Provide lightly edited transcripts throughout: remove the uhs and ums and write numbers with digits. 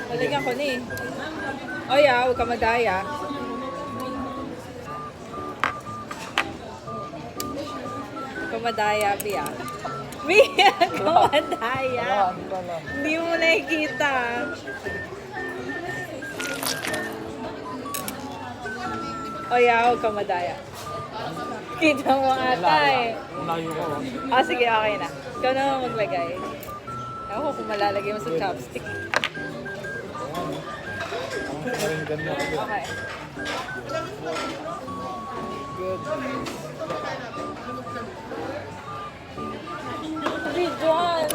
Lalagyan ko ni. Oy, huwag ka madaya. Huwag ka madaya, Bia. Bia, huwag ka madaya. Hindi mo nakikita. Oy, huwag ka madaya. Kita mo ata eh. Layo ko. Sige, okay na. Ikaw na maglagay. Ewan ko kung malalagay mo sa chopstick. Ang ganda. Okay. Good. Bidwan!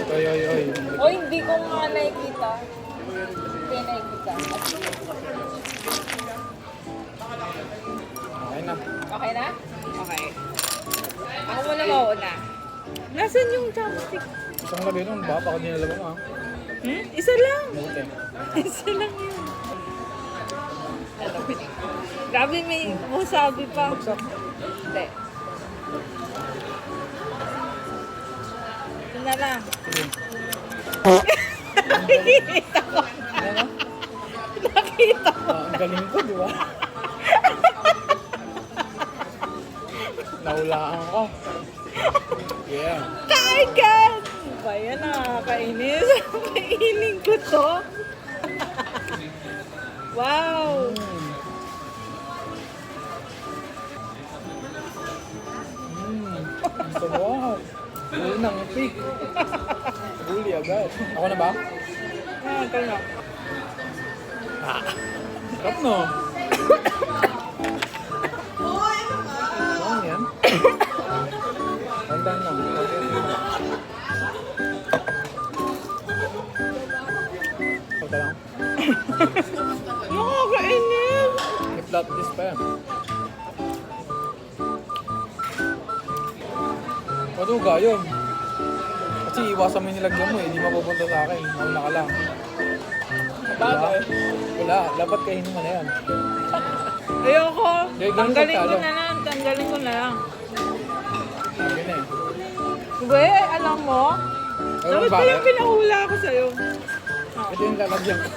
Oy, oy, oy. O, hindi ko nga nakikita. Hindi nakikita. Okay na. Okay na? Okay. Ako muna mauna. Nasaan yung chopstick? Isang labi nun ba? Baka dinala mo ha? Isa lang. Buti. Isa lang yun. Grabe, may musabi pa. Bagsak. Hindi. Ito na lang. Sige. Nakikita ko. Ano? Nakita ko. Ang galing ko, di ba? Naulaan ko. Yeah. Kaigan! Ba yan, nakakainis. Kainin ko to. Wow! Ang sarap. Unang pick. Huli agad. Ako na ba? Ito na. Sarap no? Ano yan? Tandaan lang. Pagka lang. Nakakainis! May flat dish pa yan. Maduga yun. Kasi iwasan mo yung nilagyan mo eh. Hindi mapupunta sa akin. Mauna ka lang. Bagay. Wala. Dapat kainin mo na yan. Ayoko. Hindi, ganun Tanggalin ko talo. na lang. Tanggalin ko na lang. Hindi na eh. We, alam mo? Ewan Dapat pa bakit? yung pinahula ko sa'yo. Ito yung lalagyan ko.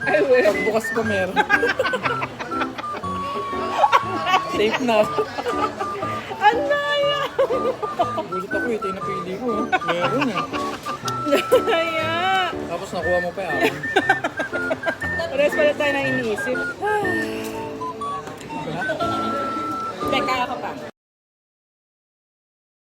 Ay, we. Pagbukas ko meron. Safe na. Anaya! Gulit ako eh. Ito yung napili ko. Meron eh. Anaya! Tapos nakuha mo pa yung akin. Pares pala tayo na iniisip. Teka, ako pa.